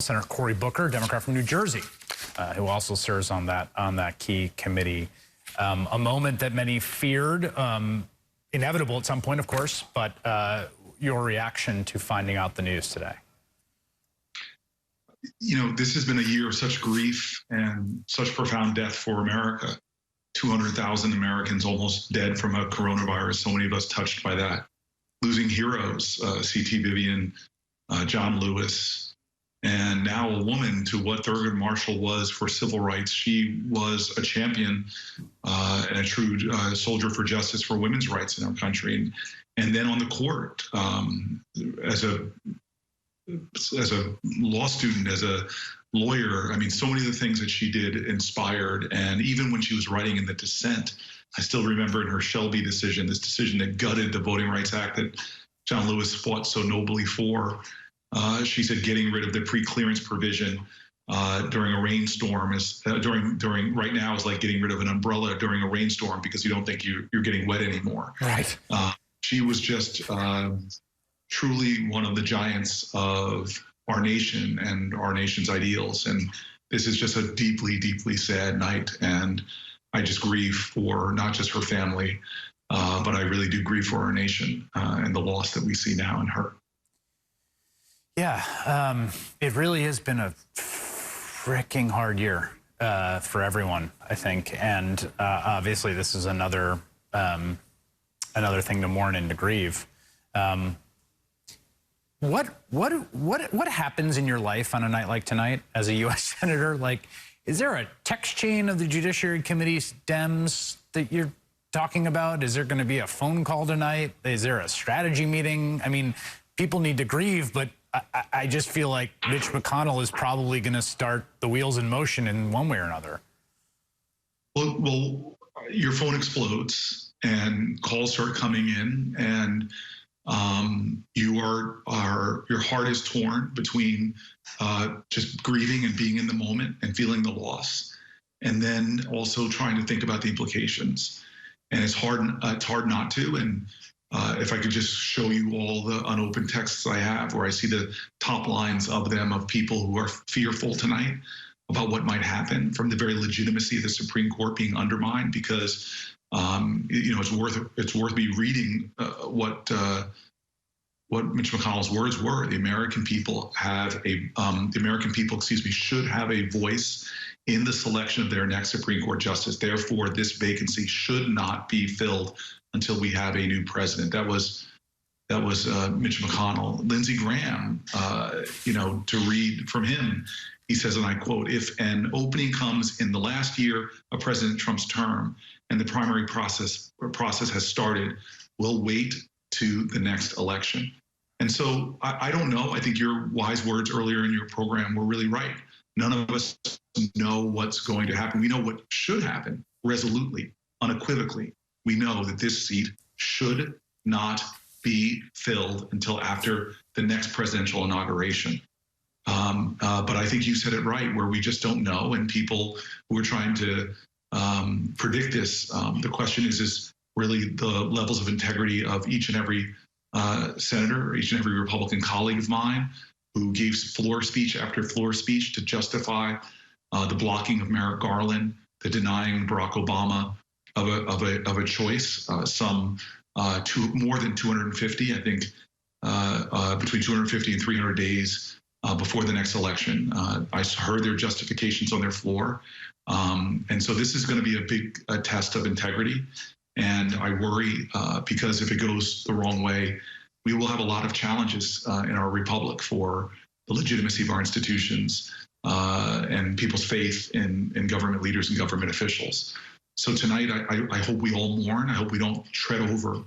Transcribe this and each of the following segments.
Senator Cory Booker, Democrat from New Jersey, who also serves on that key committee. A moment that many feared, inevitable at some point, of course, but your reaction to finding out the news today. You know, this has been a year of such grief and such profound death for America. 200,000 Americans almost dead from a coronavirus. So many of us touched by that. Losing heroes, C.T. Vivian, John Lewis, and now a woman to what Thurgood Marshall was for civil rights. She was a champion and a true soldier for justice for women's rights in our country. And then on the court, as a law student, as a lawyer, I mean, so many of the things that she did inspired. And even when she was writing in the dissent, I still remember in her Shelby decision, this decision that gutted the Voting Rights Act that John Lewis fought so nobly for. She said getting rid of the pre-clearance provision during a rainstorm is during right now is like getting rid of an umbrella during a rainstorm because you don't think you're getting wet anymore. Right. She was just truly one of the giants of our nation and our nation's ideals. And this is just a deeply, deeply sad night. And I just grieve for not just her family, but I really do grieve for our nation and the loss that we see now in her. Yeah, it really has been a freaking hard year for everyone, I think. And obviously this is another thing to mourn and to grieve. What happens in your life on a night like tonight as a U.S. Senator? Like, is there a text chain of the Judiciary Committee's Dems that you're talking about? Is there going to be a phone call tonight? Is there a strategy meeting? I mean, people need to grieve, but I just feel like Mitch McConnell is probably going to start the wheels in motion in one way or another. Well, your phone explodes and calls start coming in, and your heart is torn between just grieving and being in the moment and feeling the loss, and then also trying to think about the implications. And it's hard not to. And if I could just show you all the unopened texts I have, where I see the top lines of them of people who are fearful tonight about what might happen from the very legitimacy of the Supreme Court being undermined, because you know, it's worth me reading what Mitch McConnell's words were. The American people should have a voice in the selection of their next Supreme Court justice. Therefore, this vacancy should not be filled until we have a new president. That was Mitch McConnell. Lindsey Graham, you know, to read from him, he says, and I quote, "If an opening comes in the last year of President Trump's term and the primary process has started, we'll wait to the next election." And so I don't know. I think your wise words earlier in your program were really right. None of us know what's going to happen. We know what should happen resolutely, unequivocally. We know that this seat should not be filled until after the next presidential inauguration. But I think you said it right, where we just don't know. And people who are trying to predict this, the question is really the levels of integrity of each and every senator, each and every Republican colleague of mine who gave floor speech after floor speech to justify the blocking of Merrick Garland, the denying Barack Obama of a choice. More than 250, I think, between 250 and 300 days before the next election. I heard their justifications on their floor. And so this is going to be a big test of integrity. And I worry because if it goes the wrong way, we will have a lot of challenges in our republic for the legitimacy of our institutions and people's faith in government leaders and government officials. So tonight, I hope we all mourn. I hope we don't tread over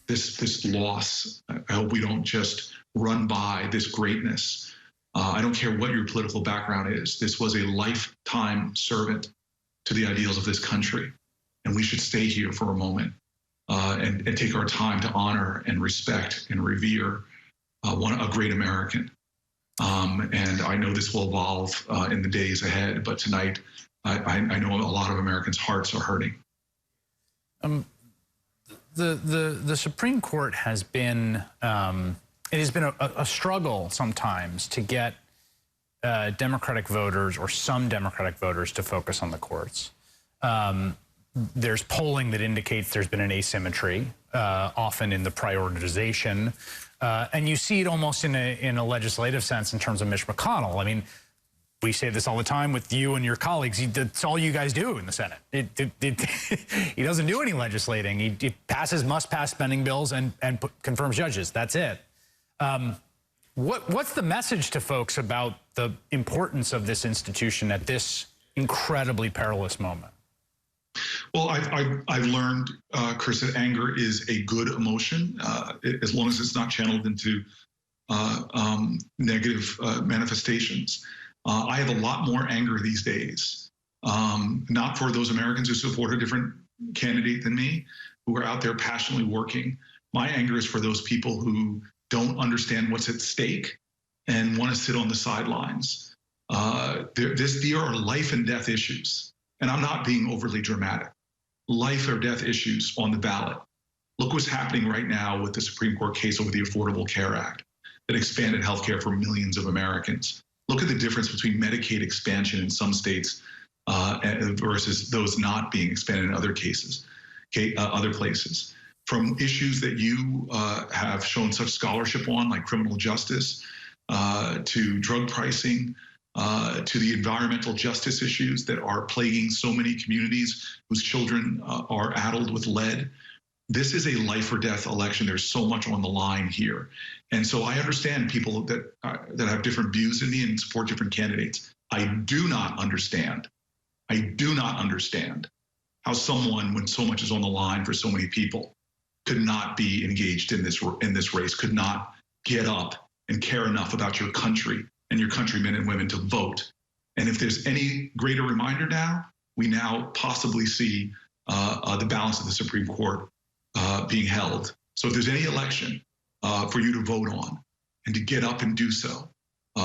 this loss. I hope we don't just run by this greatness. I don't care what your political background is. This was a lifetime servant to the ideals of this country. And we should stay here for a moment and take our time to honor and respect and revere a great American. And I know this will evolve in the days ahead, but tonight, I know a lot of Americans' hearts are hurting. The Supreme Court has been, it has been a struggle sometimes to get Democratic voters, or some Democratic voters, to focus on the courts. There's polling that indicates there's been an asymmetry, often in the prioritization. And you see it almost in a legislative sense in terms of Mitch McConnell. I mean, we say this all the time with you and your colleagues. That's all you guys do in the Senate. He doesn't do any legislating. He passes must-pass spending bills and confirms judges. That's it. What's the message to folks about the importance of this institution at this incredibly perilous moment? Well, I've learned, Chris, that anger is a good emotion as long as it's not channeled into negative manifestations. I have a lot more anger these days, not for those Americans who support a different candidate than me, who are out there passionately working. My anger is for those people who don't understand what's at stake and want to sit on the sidelines. There are life and death issues, and I'm not being overly dramatic. Life or death issues on the ballot. Look what's happening right now with the Supreme Court case over the Affordable Care Act that expanded health care for millions of Americans. Look at the difference between Medicaid expansion in some states versus those not being expanded in other cases, other places. From issues that you have shown such scholarship on, like criminal justice, to drug pricing, to the environmental justice issues that are plaguing so many communities whose children are addled with lead. This is a life or death election. There's so much on the line here. And so I understand people that have different views in me and support different candidates. I do not understand how someone, when so much is on the line for so many people, could not be engaged in this race, could not get up and care enough about your country and your countrymen and women to vote. And if there's any greater reminder now, we now possibly see the balance of the Supreme Court being held. So if there's any election for you to vote on and to get up and do so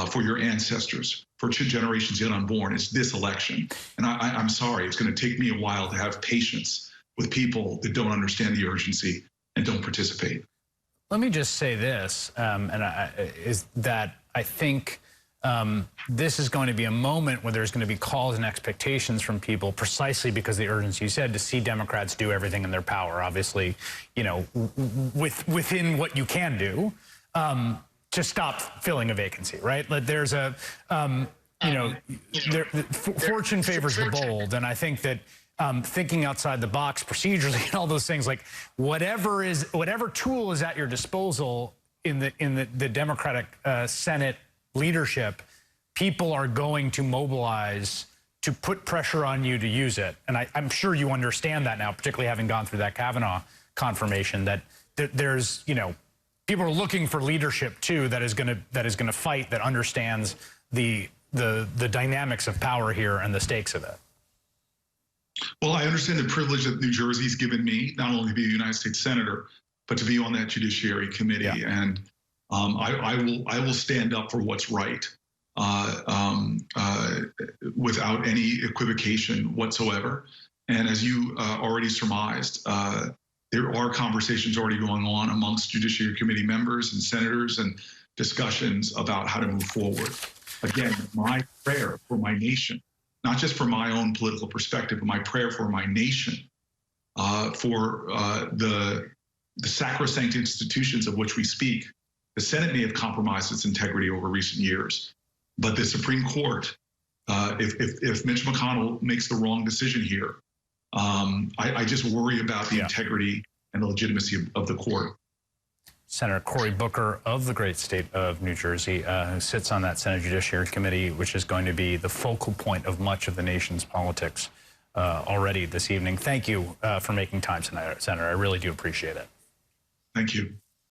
for your ancestors, for generations yet unborn, it's this election. And I'm sorry, it's going to take me a while to have patience with people that don't understand the urgency and don't participate. Let me just say this, is that I think this is going to be a moment where there's going to be calls and expectations from people, precisely because of the urgency you said, to see Democrats do everything in their power, obviously, you know, within what you can do, to stop filling a vacancy, right? Like there's a, fortune favors the bold, and I think that thinking outside the box procedurally and all those things, like whatever tool is at your disposal in the Democratic Senate leadership, people are going to mobilize to put pressure on you to use it. And I'm sure you understand that now, particularly having gone through that Kavanaugh confirmation, that there's, you know, people are looking for leadership too that is going to fight, that understands the dynamics of power here and the stakes of it. Well, I understand the privilege that New Jersey's given me, not only to be a United States Senator, but to be on that Judiciary Committee. Yeah. And I will stand up for what's right without any equivocation whatsoever. And as you already surmised, there are conversations already going on amongst Judiciary Committee members and senators and discussions about how to move forward. Again, my prayer for my nation, not just for my own political perspective, but my prayer for my nation, for the sacrosanct institutions of which we speak. The Senate may have compromised its integrity over recent years, but the Supreme Court, if Mitch McConnell makes the wrong decision here, I just worry about the integrity and the legitimacy of the court. Senator Cory Booker of the great state of New Jersey, who sits on that Senate Judiciary Committee, which is going to be the focal point of much of the nation's politics already this evening. Thank you for making time tonight, Senator. I really do appreciate it. Thank you.